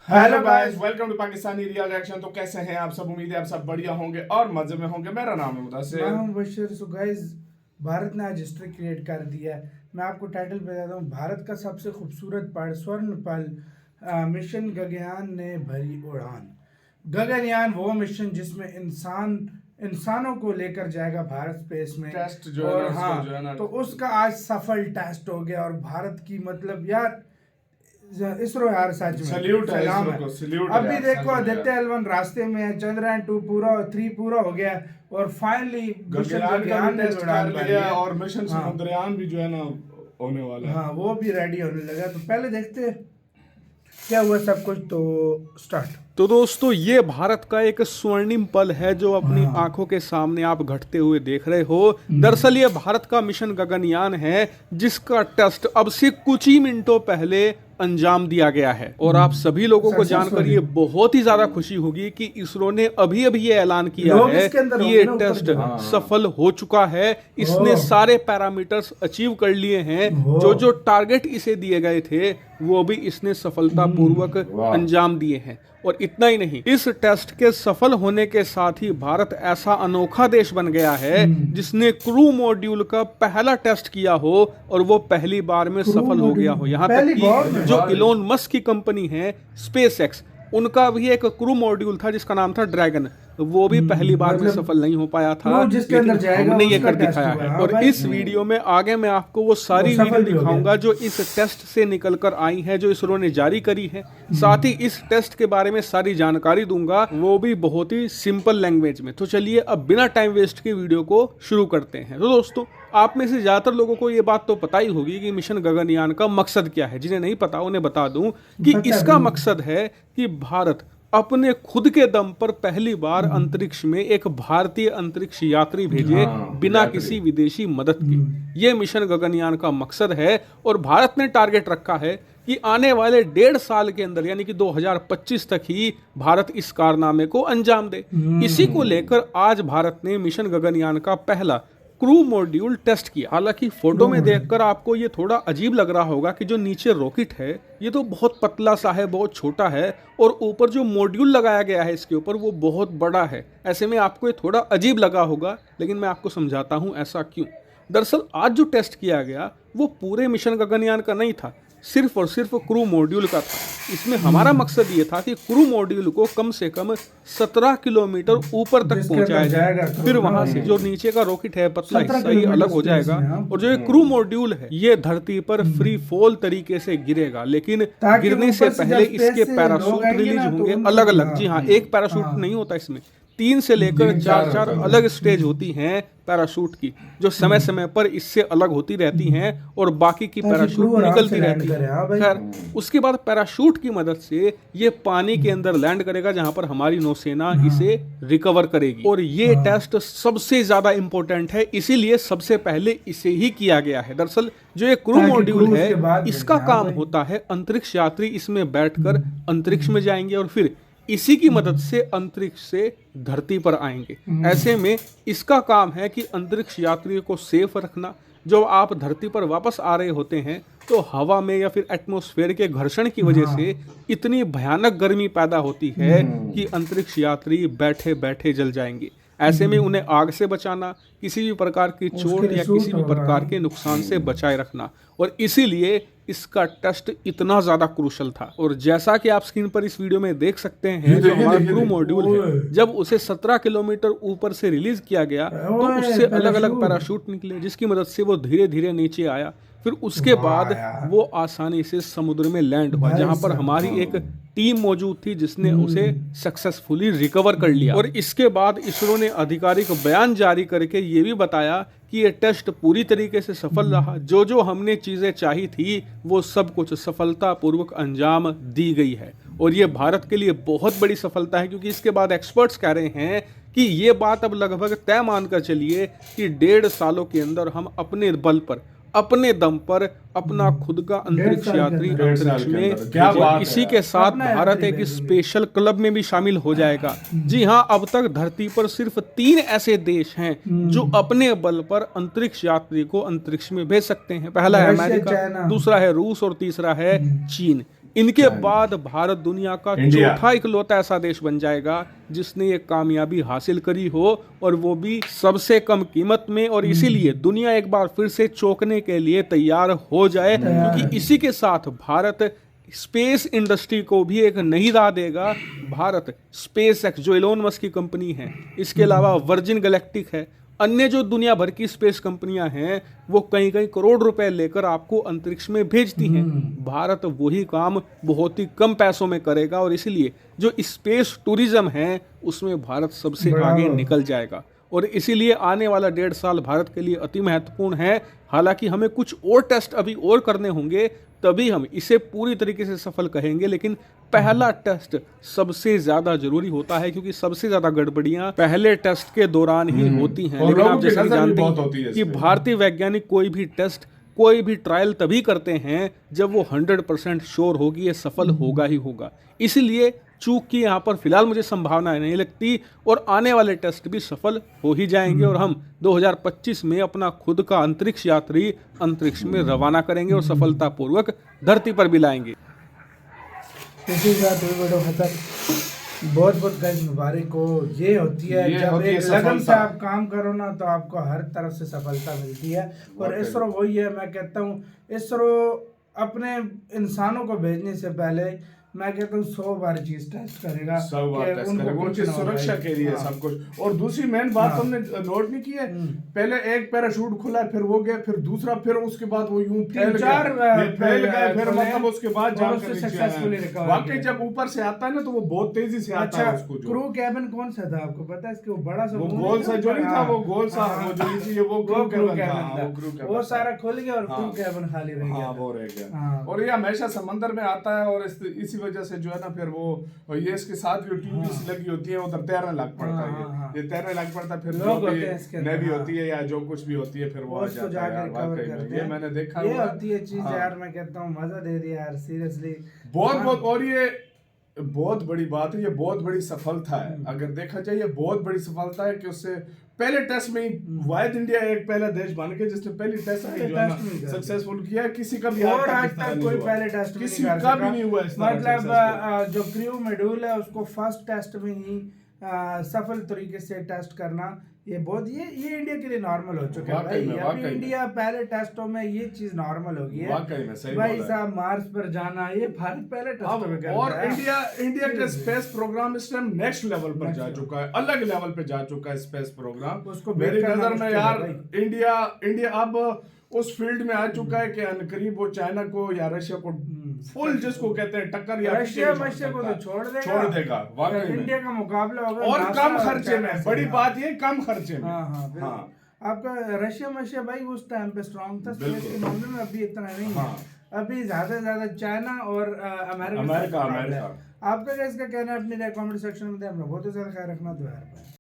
Hello guys, welcome to Pakistani real reaction. तो कैसे हैं आप सब? उम्मीद है आप सब बढ़िया होंगे और मजे में होंगे। मेरा नाम है मुदस्सिर। मैं हूं बशीर। सो गाइस, भारत ने आज हिस्ट्री क्रिएट कर दिया है। मैं आपको टाइटल बताता हूँ। भारत का सबसे खूबसूरत पल, स्वर्ण पल, मिशन गगनयान ने भरी उड़ान। गगनयान वो मिशन जिसमें इंसानों को लेकर जाएगा भारत स्पेस में। टेस्ट जो है और ना, हाँ, जो है ना, तो उसका आज सफल टेस्ट हो गया। और भारत की मतलब यार, इसरो यार सच में सल्यूट है सलाम इसरो है। को, सल्यूट अभी है देखो, सच में आदित्य यार। एल1 रास्ते में है, चंद्रयान 2 पूरा 3 पूरा हो गया है, और फाइनली मिशन गगनयान का गगनयान भी ने भी टेस्ट उड़ान कर भर लिया लिया। और मिशन हाँ चंद्रयान भी जो है ना होने वाला है। हाँ, वो भी रेडी होने लगा। तो पहले देखते हैं क्या हुआ सब कुछ। तो स्टार्ट। तो दोस्तों, ये भारत का एक स्वर्णिम पल है जो अपनी हाँ। आंखों के सामने आप घटते हुए देख रहे हो। दरअसल ये भारत का मिशन गगनयान है जिसका टेस्ट अब से कुछ ही मिनटों पहले अंजाम दिया गया है। और आप सभी लोगों को जानकर ये बहुत ही ज्यादा खुशी होगी कि इसरो ने अभी अभी ये ऐलान किया लोग है इसके अंदर कि होंगे ये ना ऊपर टेस्ट जो। सफल हो चुका है। इसने सारे पैरामीटर्स अचीव कर लिए हैं। जो जो टारगेट इसे दिए गए थे वो भी इसने सफलतापूर्वक अंजाम दिए हैं। और इतना ही नहीं, इस टेस्ट के सफल होने के साथ ही भारत ऐसा अनोखा देश बन गया है जिसने क्रू मॉड्यूल का पहला टेस्ट किया हो और वो पहली बार में सफल हो गया हो। यहाँ तक कि जो इलोन मस्क की कंपनी है स्पेस एक्स, उनका भी एक क्रू मॉड्यूल था जिसका नाम था ड्रैगन, वो भी पहली बार में सफल नहीं हो पाया था। जिसके अंदर जाएगा हमने ये उसका कर टेस्ट दिखाया हुआ। है। हाँ और भाई। इस वीडियो में आगे मैं आपको वो सारी वो सफल वीडियो भी हो दिखाऊंगा गया। जो इस टेस्ट से निकल कर आई है, जो इसरो ने जारी करी है। साथ ही इस टेस्ट के बारे में सारी जानकारी दूंगा, वो भी बहुत ही सिंपल लैंग्वेज में। तो चलिए अब बिना टाइम वेस्ट के वीडियो को शुरू करते हैं। तो दोस्तों, आप में से ज्यादातर लोगों को ये बात तो पता ही होगी कि मिशन गगनयान का मकसद क्या है। जिन्हें नहीं पता उन्हें बता दूं कि इसका मकसद है कि भारत अपने खुद के दम पर पहली बार अंतरिक्ष में एक भारतीय अंतरिक्ष यात्री भेजे बिना किसी विदेशी मदद के। ये मिशन गगनयान का मकसद है। और भारत ने टारगेट रखा है कि आने वाले 1.5 साल के अंदर, यानी कि 2025 तक ही भारत इस कारनामे को अंजाम दे। इसी को लेकर आज भारत ने मिशन गगनयान का पहला क्रू मॉड्यूल टेस्ट किया। हालांकि फोटो में देखकर आपको ये थोड़ा अजीब लग रहा होगा कि जो नीचे रॉकेट है ये तो बहुत पतला सा है, बहुत छोटा है, और ऊपर जो मॉड्यूल लगाया गया है इसके ऊपर वो बहुत बड़ा है। ऐसे में आपको ये थोड़ा अजीब लगा होगा, लेकिन मैं आपको समझाता हूँ ऐसा क्यों। दरअसल आज जो टेस्ट किया गया वो पूरे मिशन गगनयान का नहीं था, सिर्फ और सिर्फ क्रू मॉड्यूल का था। इसमें हमारा मकसद ये था कि क्रू मॉड्यूल को कम से कम 17 किलोमीटर ऊपर तक पहुंचाया जाए। फिर वहां से जो नीचे का रॉकेट है, पतला हिस्सा, ये अलग हो जाएगा। और जो ये क्रू मॉड्यूल है ये धरती पर फ्री फॉल तरीके से गिरेगा, लेकिन गिरने से पहले इसके पैराशूट रिलीज होंगे अलग अलग। जी हाँ, एक पैराशूट नहीं होता इसमें, 3 से लेकर 4 अलग स्टेज होती हैं पैराशूट की, जो समय समय पर इससे अलग होती रहती हैं और बाकी की पैराशूट निकलती रहती है। खैर, उसके बाद पैराशूट की मदद से ये पानी के अंदर लैंड करेगा, जहां पर हमारी नौसेना इसे रिकवर करेगी। और ये टेस्ट सबसे ज्यादा इंपॉर्टेंट है, इसीलिए सबसे पहले इसे ही किया गया है। दरअसल जो ये क्रू मॉड्यूल है इसका काम होता है अंतरिक्ष यात्री इसमें बैठकर अंतरिक्ष में जाएंगे और फिर इसी की मदद से अंतरिक्ष से धरती पर आएंगे। ऐसे में इसका काम है कि अंतरिक्ष यात्रियों को सेफ रखना। जब आप धरती पर वापस आ रहे होते हैं तो हवा में या फिर एटमॉस्फेयर के घर्षण की वजह से इतनी भयानक गर्मी पैदा होती है कि अंतरिक्ष यात्री बैठे बैठे जल जाएंगे। ऐसे में उन्हें आग से बचाना, किसी भी प्रकार की चोट या किसी भी प्रकार के नुकसान से बचाए रखना, और इसीलिए इसका टेस्ट इतना ज्यादा क्रूशल था। और जैसा कि आप स्क्रीन पर इस वीडियो में देख सकते हैं, जो हमारा क्रू मॉड्यूल है जब उसे 17 किलोमीटर ऊपर से रिलीज किया गया तो उससे अलग अलग पैराशूट निकले, जिसकी मदद से वो धीरे धीरे नीचे आया। फिर उसके बाद वो आसानी से समुद्र में लैंड हुआ, जहां पर हमारी एक टीम मौजूद थी जिसने उसे सक्सेसफुली रिकवर कर लिया। और इसके बाद इसरो ने आधिकारिक बयान जारी करके ये भी बताया कि ये टेस्ट पूरी तरीके से सफल रहा। जो जो हमने चीजें चाही थी वो सब कुछ सफलतापूर्वक अंजाम दी गई है। और ये भारत के लिए बहुत बड़ी सफलता है, क्योंकि इसके बाद एक्सपर्ट्स कह रहे हैं कि ये बात अब लगभग तय मानकर चलिए कि 1.5 सालों के अंदर हम अपने बल पर, अपने दम पर अपना खुद का अंतरिक्ष यात्री अंतरिक्ष में, इसी के साथ भारत एक स्पेशल क्लब में भी शामिल हो जाएगा। जी हाँ, अब तक धरती पर सिर्फ 3 ऐसे देश हैं जो अपने बल पर अंतरिक्ष यात्री को अंतरिक्ष में भेज सकते हैं। पहला है अमेरिका, दूसरा है रूस और तीसरा है चीन। इनके बाद भारत दुनिया का इंडिया। चौथा इकलौता ऐसा देश बन जाएगा जिसने ये कामयाबी हासिल करी हो, और वो भी सबसे कम कीमत में। और इसीलिए दुनिया एक बार फिर से चौंकने के लिए तैयार हो जाए, क्योंकि इसी के साथ भारत स्पेस इंडस्ट्री को भी एक नई राह देगा। भारत स्पेस एक्स जो एलोन मस्क की कंपनी है, इसके अलावा वर्जिन गैलेक्टिक है, अन्य जो दुनिया भर की स्पेस कंपनियां हैं, वो कई कई करोड़ रुपए लेकर आपको अंतरिक्ष में भेजती हैं। भारत वही काम बहुत ही कम पैसों में करेगा, और इसलिए जो स्पेस टूरिज्म है उसमें भारत सबसे आगे निकल जाएगा। और इसीलिए आने वाला 1.5 साल भारत के लिए अति महत्वपूर्ण है। हालांकि हमें कुछ और टेस्ट अभी और करने होंगे, तभी हम इसे पूरी तरीके से सफल कहेंगे। लेकिन पहला टेस्ट सबसे ज्यादा जरूरी होता है, क्योंकि सबसे ज्यादा गड़बड़ियां पहले टेस्ट के दौरान ही होती हैं। और लेकिन लोगों आप की जैसे कि नजर भी जानते बहुत होती है हैं इस कि पे। भारतीय वैज्ञानिक कोई भी टेस्ट, कोई भी ट्रायल तभी करते हैं जब वो 100% श्योर होगी ये सफल होगा ही होगा। इसलिए चूक की यहाँ पर फिलहाल मुझे संभावना नहीं लगती, और आने वाले टेस्ट भी सफल हो ही जाएंगे, और हम 2025 में अपना खुद का अंतरिक्ष यात्री अंतरिक्ष में रवाना करेंगे और सफलतापूर्वक धरती पर भी लाएंगे। इसी के साथ ये वीडियो खत्म। बहुत बहुत गाइस मुबारक हो। ये होती है ये जब होती है एक लगन से सफलता। आप काम करो ना, तो आपको हर तरफ से सफलता मिलती है। और वाकई। इसरो वही है, मैं कहता हूँ इसरो अपने इंसानों को भेजने से पहले मैं कहता हूँ 100 बार चीज टेस्ट करेगा, 100 बार कि टेस्ट उनको करेगा, कुछ उनकी ना हो सुरक्षा भाई। के लिए हाँ। सब कुछ। और दूसरी मेन बात हाँ। तुमने नोट नहीं की है, पहले एक पैराशूट खुला, फिर वो गया, फिर दूसरा, फिर उसके बाद वो यूं फैल गया, 3-4 ये फैल गया, फिर खुले, मतलब उसके बाद और जाकर उससे नीचे successfully आया। recover वाकई किया। जब ऊपर से आता है ना, तो वो बहुत तेजी से आता अच्छा, है उसको जो क्रू कैबिन कौन सा था आपको पता है? इसके वो बड़ा सा वो मुंह गोल नहीं सा था जो ऊपर? नहीं था, वो गोल सा हाँ, वो जो नीचे वो वो क्रू क्रू कैबिन था। कैबिन हाँ, वो क्रू था। कैबिन वो था। सारा खुल गया और क्रू हाँ। कैबिन खाली रह हाँ, गया। वो रह गया। हाँ। और ये हमेशा समंदर में आता है, और इसी वजह से जो है ना, फिर वो ये इसके साथ जो ट्यूब्स लगी होती है उधर तैरने लग पड़ता है। हाँ। ये तैरने लग पड़ता है, फिर लोग जो होते हैं इसके भी अंदर, नेवी हाँ। होती है या जो कुछ भी होती है, फिर वो आ उसको जाता है जाके यार। रिकवर वाकई में करते ये हैं। मैंने देखा ये हुआ है। होती है चीज हाँ। यार, मैं कहता हूँ मजा दे दिया यार सीरियसली। बहुत बहुत, और ये बहुत बड़ी बात है, ये बहुत बड़ी सफलता है। अगर देखा जाए ये बहुत बड़ी सफलता है कि उससे पहले टेस्ट में ही वाहिद इंडिया एक पहला देश बन के जिसने पहली टेस्ट में जो है ना सक्सेसफुल किया है। किसी का भी और आज तक कोई पहले टेस्ट में किसी नहीं कर का सका। भी नहीं हुआ इस तरह मतलब successful। जो क्रू मॉड्यूल है उसको फर्स्ट टेस्ट में ही सफल तरीके से टेस्ट करना, ये बहुत ये इंडिया के लिए नॉर्मल हो चुका है वाकई में, भाई। वाकई अभी में। इंडिया पहले टेस्टों में ये चीज नॉर्मल हो गई है। वाकई में सही भाई बोला है। साहब मार्स पर जाना ये भारत पहले टेस्टों में कर और रहा है। इंडिया का स्पेस प्रोग्राम इस टाइम नेक्स्ट लेवल पर जा चुका है, अलग लेवल पे जा चुका है स्पेस प्रोग्राम। उसको मेरी बेहतर नजर में मुश्किल है यार भाई। इंडिया अब उस फील्ड में आ चुका है कि अनकरीब वो चाइना को या रशिया को फुल जिसको कहते हैं टक्कर या रशिया पीछे मशिया को तो छोड़ देगा वाकई में। इंडिया का मुकाबला होगा और नासा कम और खर्चे चाइना में, से। बड़ी बात ये कम खर्चे में। हाँ हाँ बिल्कुल। हाँ। आपका रशिया मशिया भाई उस टाइम पे स्ट्रांग था, स्पेस बिल्कुल। के मामले में अभी इतना नहीं है। हाँ। अभी ज्यादा से ज्यादा चाइना और अमेरिका अमेरिका। आपका क्या इसका कहना है अपने कमेंट सेक्शन में दे। हम लोग बहुत ज्यादा ख्याल रखना तो यार।